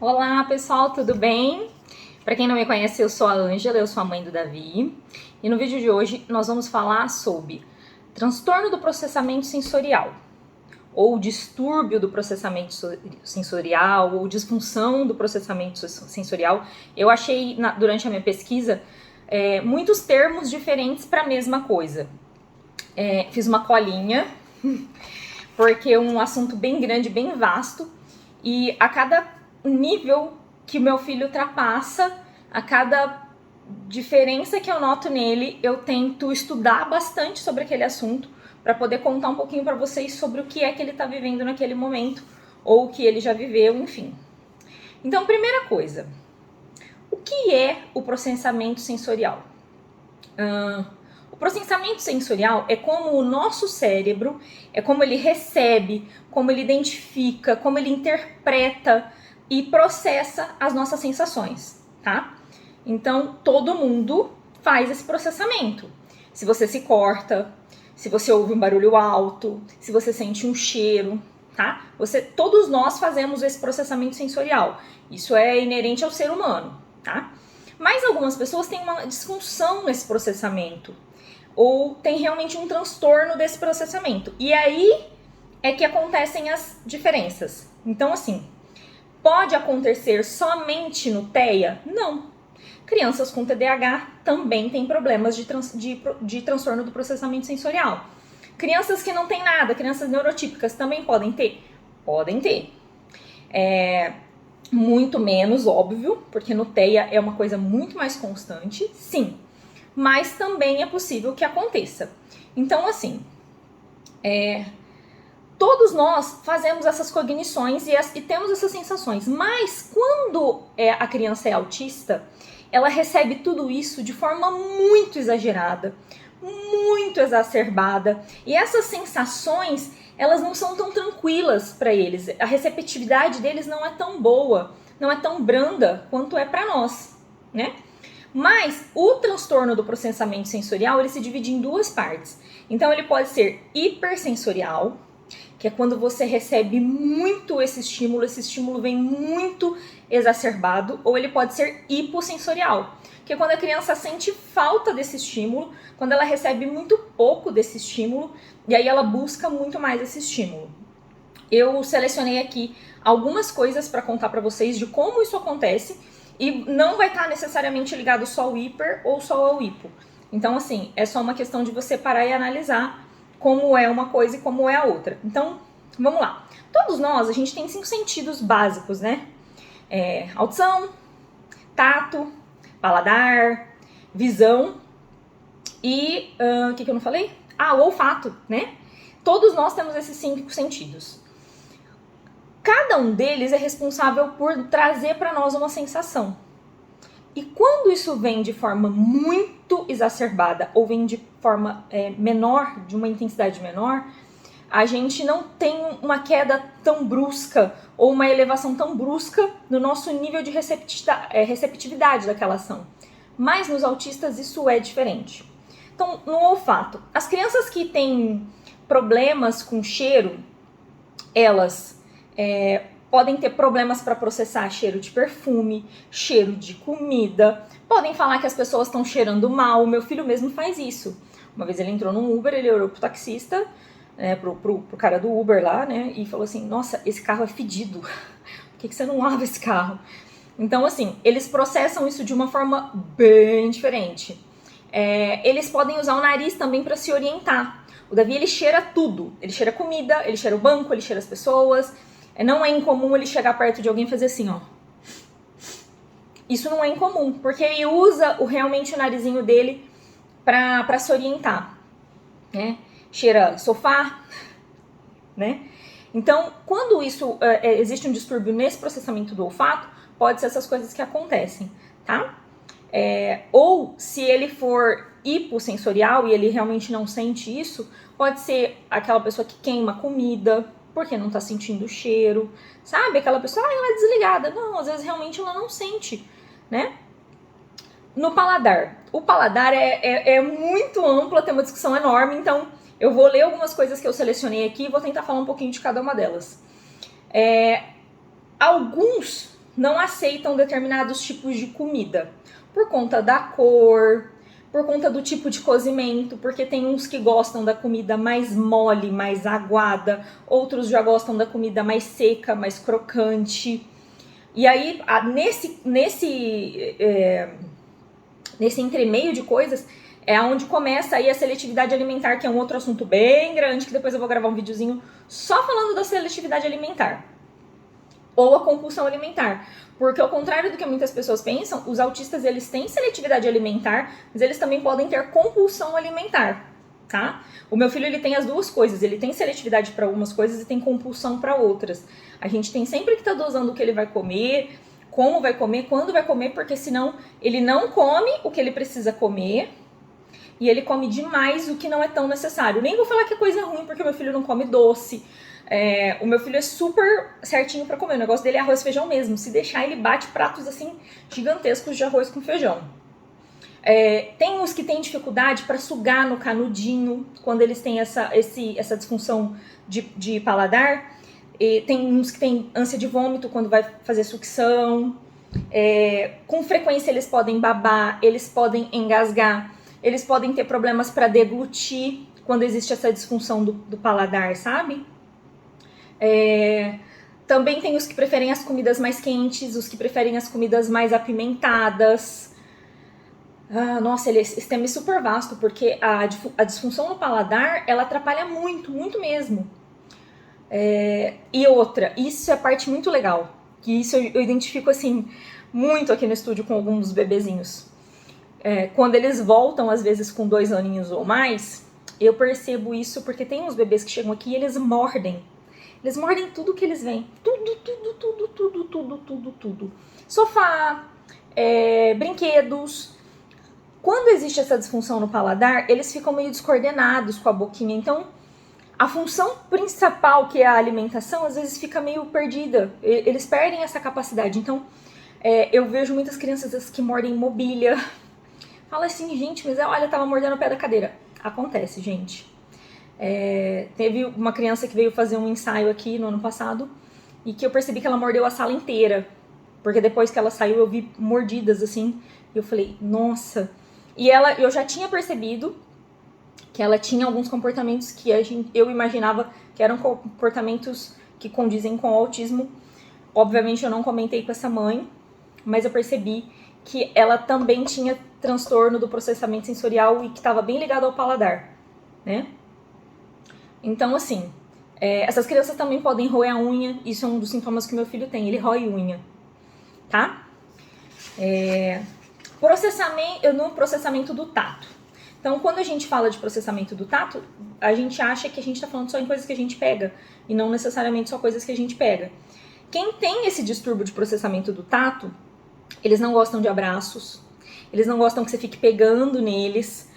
Olá pessoal, tudo bem? Para quem não me conhece, eu sou a Ângela, eu sou a mãe do Davi. E no vídeo de hoje nós vamos falar sobre transtorno do processamento sensorial, ou distúrbio do processamento sensorial, ou disfunção do processamento sensorial. Eu achei durante a minha pesquisa muitos termos diferentes para a mesma coisa. Fiz uma colinha, porque é um assunto bem grande, bem vasto, e a cada nível que o meu filho ultrapassa, a cada diferença que eu noto nele, eu tento estudar bastante sobre aquele assunto para poder contar um pouquinho para vocês sobre o que é que ele está vivendo naquele momento ou o que ele já viveu, enfim. Então, primeira coisa, o que é o processamento sensorial? O processamento sensorial é como o nosso cérebro, é como ele recebe, como ele identifica, como ele interpreta e processa as nossas sensações, tá? Então, todo mundo faz esse processamento. Se você se corta, se você ouve um barulho alto, se você sente um cheiro, tá? Todos nós fazemos esse processamento sensorial. Isso é inerente ao ser humano, tá? Mas algumas pessoas têm uma disfunção nesse processamento, ou tem realmente um transtorno desse processamento. E aí é que acontecem as diferenças. Então, assim, pode acontecer somente no TEA? Não. Crianças com TDAH também têm problemas de transtorno do processamento sensorial. Crianças que não têm nada, crianças neurotípicas, também podem ter? Podem ter. Muito menos, óbvio, porque no TEA é uma coisa muito mais constante, sim. Mas também é possível que aconteça. Então, assim, todos nós fazemos essas cognições e temos essas sensações, mas quando a criança é autista, ela recebe tudo isso de forma muito exagerada, muito exacerbada, e essas sensações, elas não são tão tranquilas para eles, a receptividade deles não é tão boa, não é tão branda quanto é para nós, né? Mas o transtorno do processamento sensorial, ele se divide em duas partes. Então ele pode ser hipersensorial, que é quando você recebe muito esse estímulo vem muito exacerbado, ou ele pode ser hipossensorial, que é quando a criança sente falta desse estímulo, quando ela recebe muito pouco desse estímulo, e aí ela busca muito mais esse estímulo. Eu selecionei aqui algumas coisas para contar para vocês de como isso acontece, e não vai estar necessariamente ligado só ao hiper ou só ao hipo. Então, assim, é só uma questão de você parar e analisar como é uma coisa e como é a outra. Então, vamos lá. Todos nós, a gente tem 5 sentidos básicos, né? Audição, tato, paladar, visão e... o que eu não falei? O olfato, né? Todos nós temos esses 5 sentidos. Cada um deles é responsável por trazer para nós uma sensação. E quando isso vem de forma muito exacerbada ou vem de forma menor, de uma intensidade menor, a gente não tem uma queda tão brusca ou uma elevação tão brusca no nosso nível de receptividade daquela ação. Mas nos autistas isso é diferente. Então, no olfato, as crianças que têm problemas com cheiro, elas podem ter problemas para processar cheiro de perfume, cheiro de comida, podem falar que as pessoas estão cheirando mal. O meu filho mesmo faz isso. Uma vez ele entrou num Uber, ele olhou pro taxista, pro cara do Uber lá, né, e falou assim: nossa, esse carro é fedido, por que você não lava esse carro? Então, assim, eles processam isso de uma forma bem diferente. Eles podem usar o nariz também para se orientar. O Davi, ele cheira tudo, ele cheira comida, ele cheira o banco, ele cheira as pessoas. Não é incomum ele chegar perto de alguém e fazer assim, ó. Isso não é incomum, porque ele usa realmente o narizinho dele para se orientar, né? Cheira sofá, né? Então, quando existe um distúrbio nesse processamento do olfato, pode ser essas coisas que acontecem, tá? Ou se ele for hipossensorial e ele realmente não sente isso, pode ser aquela pessoa que queima comida porque não tá sentindo o cheiro, sabe? Aquela pessoa, ela é desligada. Não, às vezes realmente ela não sente, né? No paladar. O paladar é muito amplo, tem uma discussão enorme, então eu vou ler algumas coisas que eu selecionei aqui e vou tentar falar um pouquinho de cada uma delas. Alguns não aceitam determinados tipos de comida, por conta da cor, por conta do tipo de cozimento, porque tem uns que gostam da comida mais mole, mais aguada, outros já gostam da comida mais seca, mais crocante. E aí, nesse entremeio de coisas, é onde começa aí a seletividade alimentar, que é um outro assunto bem grande, que depois eu vou gravar um videozinho só falando da seletividade alimentar. Ou a compulsão alimentar. Porque ao contrário do que muitas pessoas pensam, os autistas eles têm seletividade alimentar, mas eles também podem ter compulsão alimentar, tá? O meu filho ele tem as duas coisas, ele tem seletividade para algumas coisas e tem compulsão para outras. A gente tem sempre que estar dosando o que ele vai comer, como vai comer, quando vai comer, porque senão ele não come o que ele precisa comer e ele come demais o que não é tão necessário. Nem vou falar que é coisa ruim, porque meu filho não come doce. O meu filho é super certinho pra comer. O negócio dele é arroz e feijão mesmo. Se deixar, ele bate pratos assim gigantescos de arroz com feijão. Tem uns que têm dificuldade para sugar no canudinho, quando eles têm essa disfunção de paladar. Tem uns que têm ânsia de vômito quando vai fazer sucção. Com frequência eles podem babar, eles podem engasgar, eles podem ter problemas para deglutir quando existe essa disfunção do paladar, sabe? Também tem os que preferem as comidas mais quentes, os que preferem as comidas mais apimentadas. Nossa, esse tema é super vasto, porque a disfunção no paladar, ela atrapalha muito, muito mesmo. E outra, isso é a parte muito legal, que isso eu identifico assim, muito aqui no estúdio com alguns bebezinhos. Quando eles voltam, às vezes com 2 aninhos ou mais, eu percebo isso porque tem uns bebês que chegam aqui e eles mordem. Eles mordem tudo que eles veem. Tudo. Sofá, brinquedos. Quando existe essa disfunção no paladar, eles ficam meio descoordenados com a boquinha. Então, a função principal, que é a alimentação, às vezes fica meio perdida. Eles perdem essa capacidade. Então, eu vejo muitas crianças que mordem mobília. Fala assim, gente, mas olha, tava mordendo o pé da cadeira. Acontece, gente. Teve uma criança que veio fazer um ensaio aqui no ano passado e que eu percebi que ela mordeu a sala inteira, porque depois que ela saiu eu vi mordidas assim, e eu falei, nossa. E eu já tinha percebido que ela tinha alguns comportamentos que eu imaginava que eram comportamentos que condizem com o autismo. Obviamente eu não comentei com essa mãe, mas eu percebi que ela também tinha transtorno do processamento sensorial e que estava bem ligado ao paladar, né? Então, assim, essas crianças também podem roer a unha. Isso é um dos sintomas que meu filho tem, ele rói unha, tá? No processamento do tato. Então, quando a gente fala de processamento do tato, a gente acha que a gente tá falando só em coisas que a gente pega, e não necessariamente só coisas que a gente pega. Quem tem esse distúrbio de processamento do tato, eles não gostam de abraços, eles não gostam que você fique pegando neles,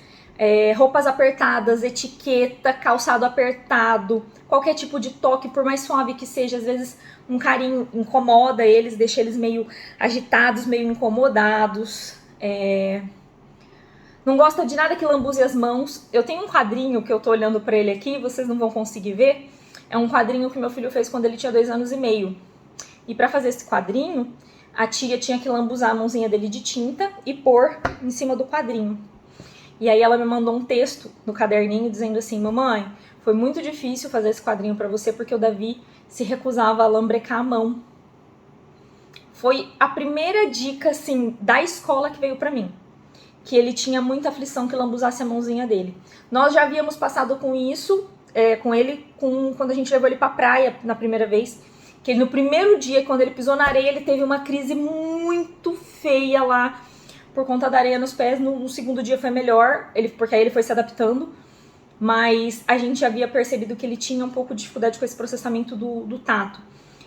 roupas apertadas, etiqueta, calçado apertado, qualquer tipo de toque, por mais suave que seja, às vezes um carinho incomoda eles, deixa eles meio agitados, meio incomodados. Não gosta de nada que lambuze as mãos. Eu tenho um quadrinho que eu tô olhando pra ele aqui, vocês não vão conseguir ver. É um quadrinho que meu filho fez quando ele tinha 2 anos e meio. E pra fazer esse quadrinho, a tia tinha que lambuzar a mãozinha dele de tinta e pôr em cima do quadrinho. E aí ela me mandou um texto no caderninho dizendo assim, mamãe, foi muito difícil fazer esse quadrinho pra você porque o Davi se recusava a lambrecar a mão. Foi a primeira dica, assim, da escola que veio pra mim. Que ele tinha muita aflição que lambuzasse a mãozinha dele. Nós já havíamos passado com isso, com ele, quando a gente levou ele pra praia na primeira vez. Que ele, no primeiro dia, quando ele pisou na areia, ele teve uma crise muito feia lá, por conta da areia nos pés. No segundo dia foi melhor, porque aí ele foi se adaptando. Mas a gente havia percebido que ele tinha um pouco de dificuldade com esse processamento do tato.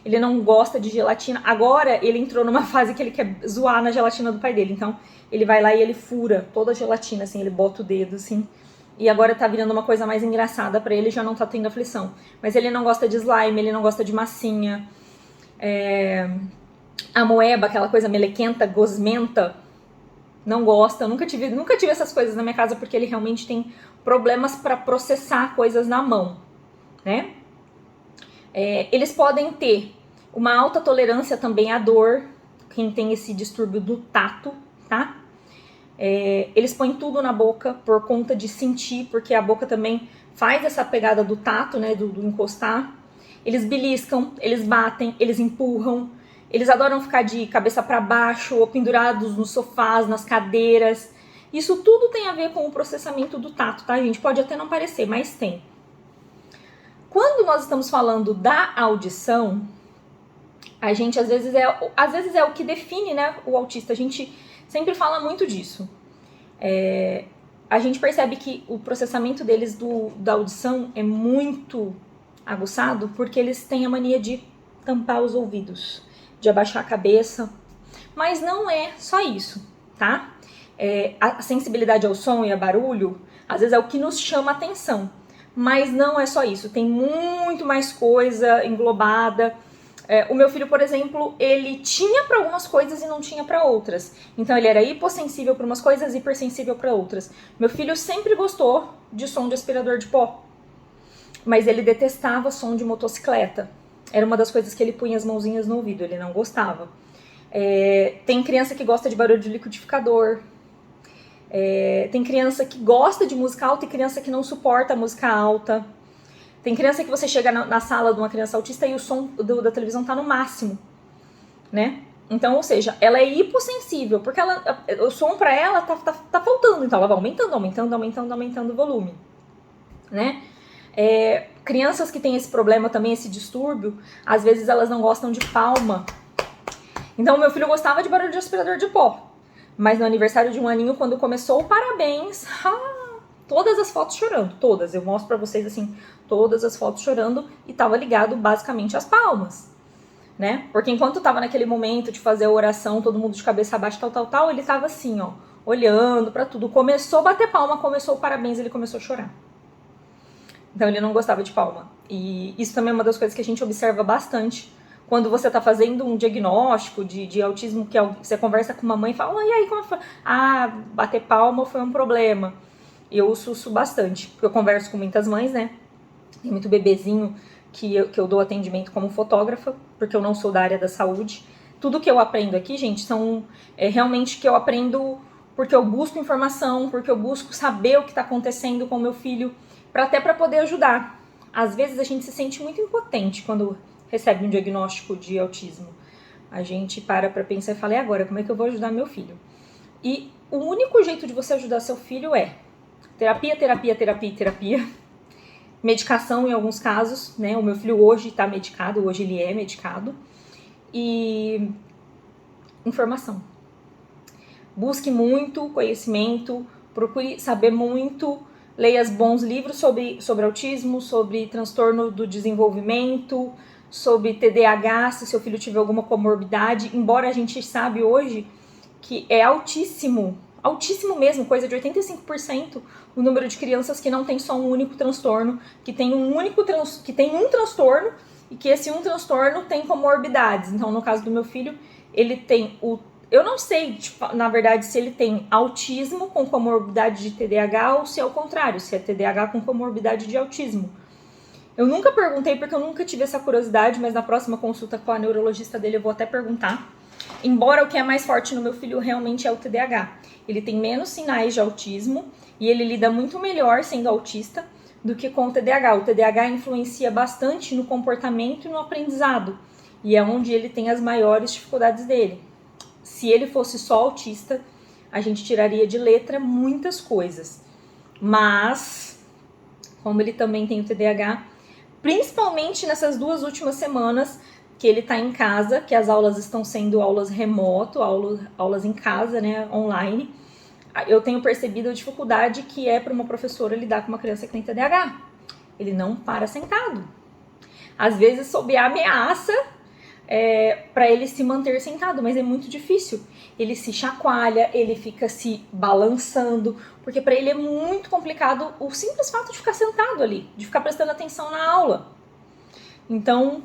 Ele não gosta de gelatina. Agora ele entrou numa fase que ele quer zoar na gelatina do pai dele. Então ele vai lá e ele fura toda a gelatina, assim, ele bota o dedo, assim. E agora tá virando uma coisa mais engraçada pra ele, já não tá tendo aflição. Mas ele não gosta de slime, ele não gosta de massinha. A moeba, aquela coisa melequenta, gosmenta, não gosta. Eu nunca tive essas coisas na minha casa porque ele realmente tem problemas pra processar coisas na mão, né? Eles podem ter uma alta tolerância também à dor. quem tem esse distúrbio do tato, tá? Eles põem tudo na boca por conta de sentir, porque a boca também faz essa pegada do tato, né, do encostar. Eles beliscam, eles batem, eles empurram. Eles adoram ficar de cabeça para baixo ou pendurados nos sofás, nas cadeiras. Isso tudo tem a ver com o processamento do tato, tá, gente? Pode até não parecer, mas tem. Quando nós estamos falando da audição, a gente às vezes é o que define, né, o autista. A gente sempre fala muito disso. A gente percebe que o processamento deles da audição é muito aguçado porque eles têm a mania de tampar os ouvidos, de abaixar a cabeça. Mas não é só isso, tá? A sensibilidade ao som e a barulho, às vezes é o que nos chama a atenção. Mas não é só isso, tem muito mais coisa englobada. O meu filho, por exemplo, ele tinha para algumas coisas e não tinha para outras. Então ele era hipossensível para umas coisas e hipersensível para outras. Meu filho sempre gostou de som de aspirador de pó, mas ele detestava som de motocicleta. Era uma das coisas que ele punha as mãozinhas no ouvido, ele não gostava. Tem criança que gosta de barulho de liquidificador. Tem criança que gosta de música alta e criança que não suporta a música alta. Tem criança que você chega na sala de uma criança autista e o som da televisão tá no máximo, né? Então, ou seja, ela é hipossensível, porque o som pra ela tá faltando, então ela vai aumentando o volume, né? Crianças que têm esse problema também, esse distúrbio, às vezes elas não gostam de palma. Então, meu filho gostava de barulho de aspirador de pó, mas no aniversário de 1 aninho, quando começou o parabéns, todas as fotos chorando, todas. Eu mostro pra vocês, assim, todas as fotos chorando e tava ligado basicamente às palmas, né? Porque enquanto tava naquele momento de fazer a oração, todo mundo de cabeça abaixo, tal, ele tava assim, ó, olhando pra tudo. Começou a bater palma, começou o parabéns, ele começou a chorar. Então ele não gostava de palma. E isso também é uma das coisas que a gente observa bastante quando você tá fazendo um diagnóstico de autismo, que você conversa com uma mãe e fala, e aí, como foi? Bater palma foi um problema. Eu susto bastante, porque eu converso com muitas mães, né? Tem muito bebezinho que eu dou atendimento como fotógrafa, porque eu não sou da área da saúde. Tudo que eu aprendo aqui, gente, são realmente que eu aprendo porque eu busco informação, porque eu busco saber o que está acontecendo com o meu filho, até para poder ajudar. Às vezes a gente se sente muito impotente quando recebe um diagnóstico de autismo. A gente para pensar e fala, e agora, como é que eu vou ajudar meu filho? E o único jeito de você ajudar seu filho é terapia. Medicação em alguns casos, né? O meu filho hoje está medicado, hoje ele é medicado. E informação. Busque muito conhecimento, procure saber muito, leia bons livros sobre autismo, sobre transtorno do desenvolvimento, sobre TDAH, se seu filho tiver alguma comorbidade, embora a gente sabe hoje que é altíssimo mesmo, coisa de 85%, o número de crianças que não tem só um único transtorno, que tem um transtorno e que esse um transtorno tem comorbidades. Então, no caso do meu filho, ele tem eu não sei, na verdade, se ele tem autismo com comorbidade de TDAH ou se é o contrário, se é TDAH com comorbidade de autismo. Eu nunca perguntei porque eu nunca tive essa curiosidade, mas na próxima consulta com a neurologista dele eu vou até perguntar. Embora o que é mais forte no meu filho realmente é o TDAH. Ele tem menos sinais de autismo e ele lida muito melhor sendo autista do que com o TDAH. O TDAH influencia bastante no comportamento e no aprendizado. E é onde ele tem as maiores dificuldades dele. Se ele fosse só autista, a gente tiraria de letra muitas coisas. Mas, como ele também tem o TDAH, principalmente nessas 2 últimas semanas que ele está em casa, que as aulas estão sendo aulas remoto, aulas em casa, né, online, eu tenho percebido a dificuldade que é para uma professora lidar com uma criança que tem TDAH. Ele não para sentado. Às vezes, sob a ameaça, para ele se manter sentado, mas é muito difícil. Ele se chacoalha, ele fica se balançando, porque para ele é muito complicado o simples fato de ficar sentado ali, de ficar prestando atenção na aula. Então,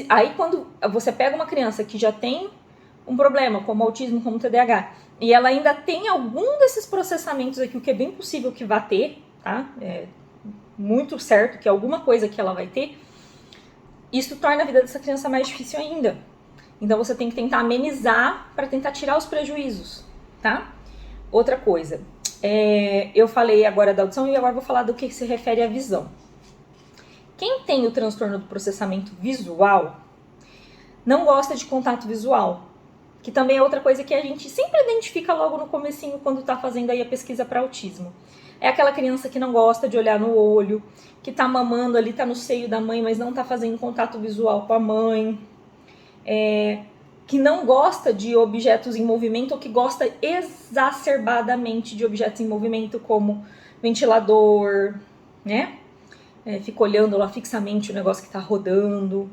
aí quando você pega uma criança que já tem um problema, como autismo, como TDAH, e ela ainda tem algum desses processamentos aqui, o que é bem possível que vá ter, tá? É muito certo que alguma coisa que ela vai ter, isso torna a vida dessa criança mais difícil ainda. Então você tem que tentar amenizar para tentar tirar os prejuízos, tá? Outra coisa, eu falei agora da audição e agora vou falar do que se refere à visão. Quem tem o transtorno do processamento visual não gosta de contato visual, que também é outra coisa que a gente sempre identifica logo no comecinho quando tá fazendo aí a pesquisa para autismo. É aquela criança que não gosta de olhar no olho, que tá mamando ali, tá no seio da mãe, mas não tá fazendo contato visual com a mãe, que não gosta de objetos em movimento ou que gosta exacerbadamente de objetos em movimento, como ventilador, né? Fica olhando lá fixamente o negócio que tá rodando.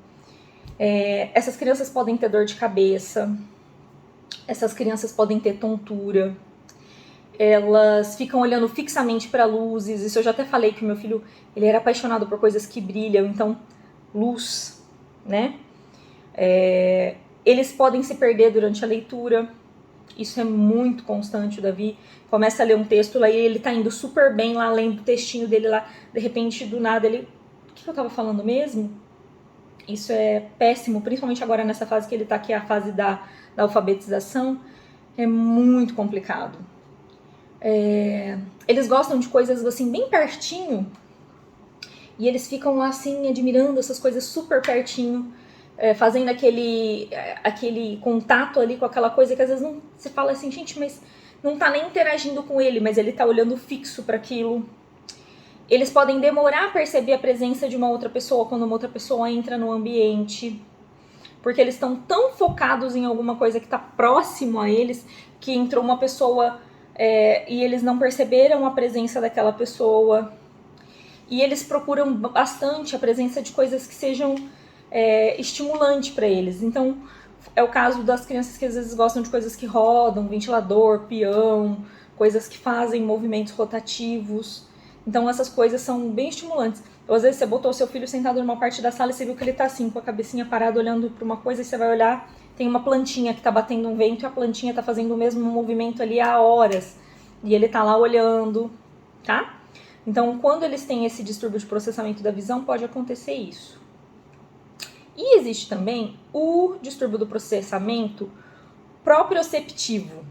Essas crianças podem ter dor de cabeça, essas crianças podem ter tontura, elas ficam olhando fixamente para luzes. Isso eu já até falei que o meu filho, ele era apaixonado por coisas que brilham, então luz, né? Eles podem se perder durante a leitura, isso é muito constante. O Davi começa a ler um texto lá e ele tá indo super bem lá, lendo o textinho dele lá, de repente, do nada, ele... O que eu tava falando mesmo? Isso é péssimo, principalmente agora nessa fase que ele tá, que é a fase da alfabetização, é muito complicado. Eles gostam de coisas assim, bem pertinho, e eles ficam lá assim, admirando essas coisas super pertinho, fazendo aquele contato ali com aquela coisa que às vezes não, você fala assim, gente, mas não tá nem interagindo com ele, mas ele tá olhando fixo para aquilo. Eles podem demorar a perceber a presença de uma outra pessoa quando uma outra pessoa entra no ambiente, porque eles estão tão focados em alguma coisa que tá próximo a eles, que entrou uma pessoa e eles não perceberam a presença daquela pessoa. E eles procuram bastante a presença de coisas que sejam estimulantes para eles. Então, é o caso das crianças que às vezes gostam de coisas que rodam, ventilador, peão, coisas que fazem movimentos rotativos. Então, essas coisas são bem estimulantes. Ou às vezes você botou o seu filho sentado numa parte da sala e você viu que ele tá assim, com a cabecinha parada, olhando para uma coisa, e você vai olhar, tem uma plantinha que tá batendo um vento e a plantinha tá fazendo o mesmo movimento ali há horas. E ele tá lá olhando, tá? Então, quando eles têm esse distúrbio de processamento da visão, pode acontecer isso. E existe também o distúrbio do processamento proprioceptivo.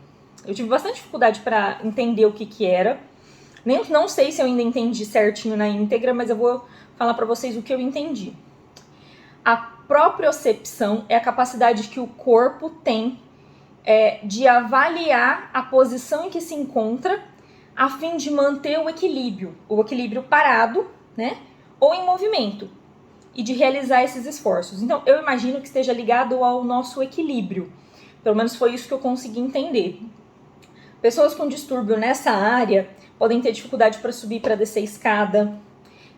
Eu tive bastante dificuldade para entender o que era. Não sei se eu ainda entendi certinho na íntegra, mas eu vou falar para vocês o que eu entendi. A propriocepção é a capacidade que o corpo tem de avaliar a posição em que se encontra a fim de manter o equilíbrio parado, né, ou em movimento, e de realizar esses esforços. Então, eu imagino que esteja ligado ao nosso equilíbrio. Pelo menos foi isso que eu consegui entender. Pessoas com distúrbio nessa área podem ter dificuldade para subir e para descer escada.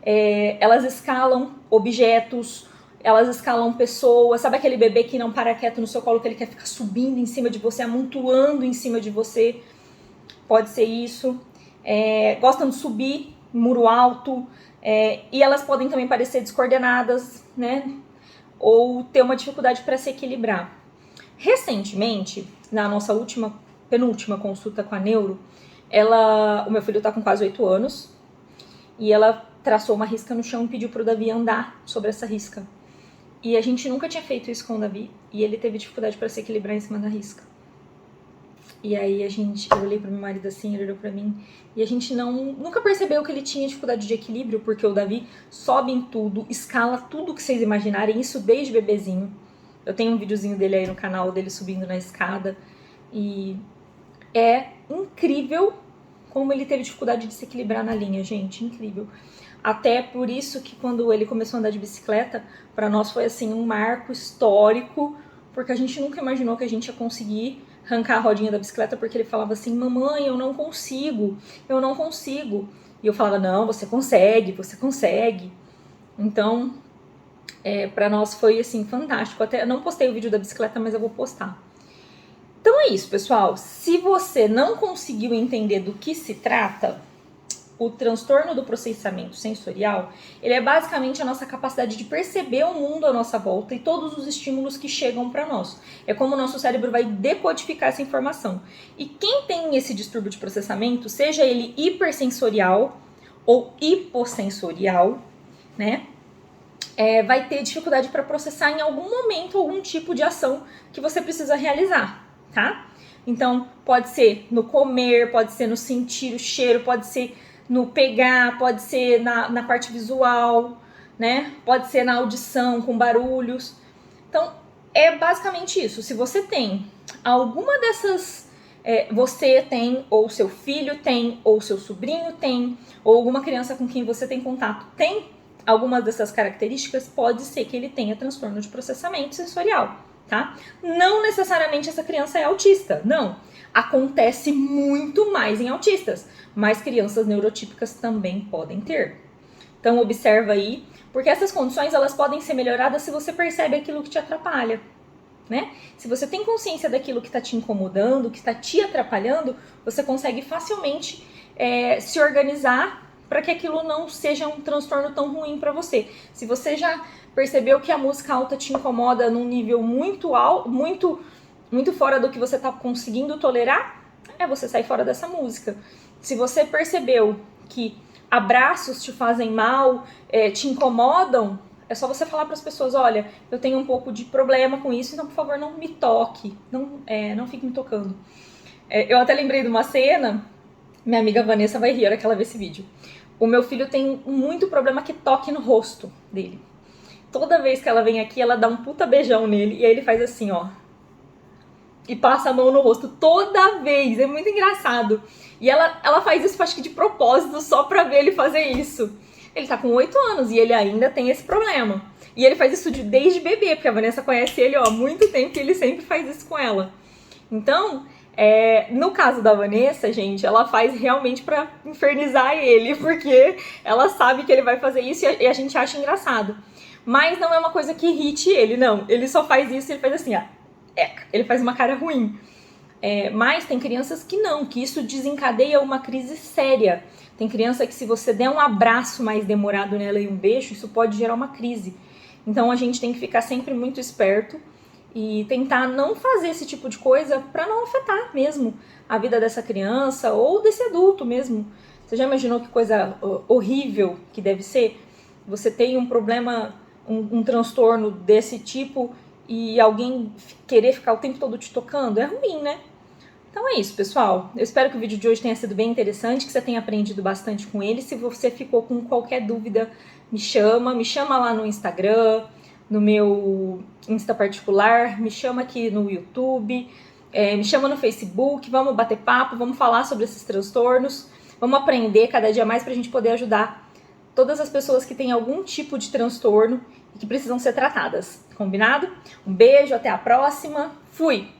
Elas escalam objetos, elas escalam pessoas. Sabe aquele bebê que não para quieto no seu colo, que ele quer ficar subindo em cima de você, amontoando em cima de você? Pode ser isso. Gostam de subir muro alto. E elas podem também parecer descoordenadas, né? Ou ter uma dificuldade para se equilibrar. Recentemente, na nossa penúltima consulta com a neuro, o meu filho está com quase 8 anos, e ela traçou uma risca no chão e pediu para o Davi andar sobre essa risca. E a gente nunca tinha feito isso com o Davi, e ele teve dificuldade para se equilibrar em cima da risca. E aí eu olhei para meu marido assim, ele olhou para mim, e a gente nunca percebeu que ele tinha dificuldade de equilíbrio, porque o Davi sobe em tudo, escala tudo que vocês imaginarem, isso desde bebezinho. Eu tenho um videozinho dele aí no canal, dele subindo na escada, e é incrível como ele teve dificuldade de se equilibrar na linha, gente, incrível. Até por isso que quando ele começou a andar de bicicleta, para nós foi assim um marco histórico, porque a gente nunca imaginou que a gente ia conseguir arrancar a rodinha da bicicleta, porque ele falava assim, mamãe, eu não consigo. E eu falava, não, você consegue. Então, para nós foi assim, fantástico. Até eu não postei o vídeo da bicicleta, mas eu vou postar. Então é isso, pessoal. Se você não conseguiu entender do que se trata, o transtorno do processamento sensorial, ele é basicamente a nossa capacidade de perceber o mundo à nossa volta e todos os estímulos que chegam para nós. É como o nosso cérebro vai decodificar essa informação. E quem tem esse distúrbio de processamento, seja ele hipersensorial ou hipossensorial, né? vai ter dificuldade para processar em algum momento algum tipo de ação que você precisa realizar, tá? Então, pode ser no comer, pode ser no sentir o cheiro, pode ser no pegar, pode ser na parte visual, né? Pode ser na audição, com barulhos. Então, é basicamente isso. Se você tem alguma dessas... você tem, ou seu filho tem, ou seu sobrinho tem, ou alguma criança com quem você tem contato tem algumas dessas características, pode ser que ele tenha transtorno de processamento sensorial, tá? Não necessariamente essa criança é autista, não. Acontece muito mais em autistas, mas crianças neurotípicas também podem ter. Então observa aí, porque essas condições elas podem ser melhoradas se você percebe aquilo que te atrapalha, né? Se você tem consciência daquilo que está te incomodando, que está te atrapalhando, você consegue facilmente se organizar para que aquilo não seja um transtorno tão ruim para você. Se você já percebeu que a música alta te incomoda num nível muito alto, muito fora do que você está conseguindo tolerar, você sair fora dessa música. Se você percebeu que abraços te fazem mal, te incomodam, é só você falar para as pessoas, olha, eu tenho um pouco de problema com isso, então por favor não me toque, não fique me tocando. Eu até lembrei de uma cena, minha amiga Vanessa vai rir a hora que ela ver esse vídeo. O meu filho tem muito problema que toque no rosto dele. Toda vez que ela vem aqui, ela dá um puta beijão nele, e aí ele faz assim, ó. E passa a mão no rosto toda vez, é muito engraçado. E ela faz isso, acho que de propósito, só pra ver ele fazer isso. Ele tá com 8 anos e ele ainda tem esse problema. E ele faz isso desde bebê, porque a Vanessa conhece ele há muito tempo e ele sempre faz isso com ela. Então, no caso da Vanessa, gente, ela faz realmente pra infernizar ele, porque ela sabe que ele vai fazer isso e a gente acha engraçado. Mas não é uma coisa que irrite ele, não. Ele só faz isso e ele faz assim, ó. Ele faz uma cara ruim. Mas tem crianças que não, que isso desencadeia uma crise séria. Tem criança que se você der um abraço mais demorado nela e um beijo, isso pode gerar uma crise. Então a gente tem que ficar sempre muito esperto e tentar não fazer esse tipo de coisa para não afetar mesmo a vida dessa criança ou desse adulto mesmo. Você já imaginou que coisa horrível que deve ser? Você tem um problema, um transtorno desse tipo e alguém querer ficar o tempo todo te tocando? É ruim, né? Então é isso, pessoal. Eu espero que o vídeo de hoje tenha sido bem interessante, que você tenha aprendido bastante com ele. Se você ficou com qualquer dúvida, me chama lá no Instagram, no meu Insta particular, me chama aqui no YouTube, me chama no Facebook, vamos bater papo, vamos falar sobre esses transtornos, vamos aprender cada dia mais pra gente poder ajudar todas as pessoas que têm algum tipo de transtorno e que precisam ser tratadas. Combinado? Um beijo, até a próxima. Fui!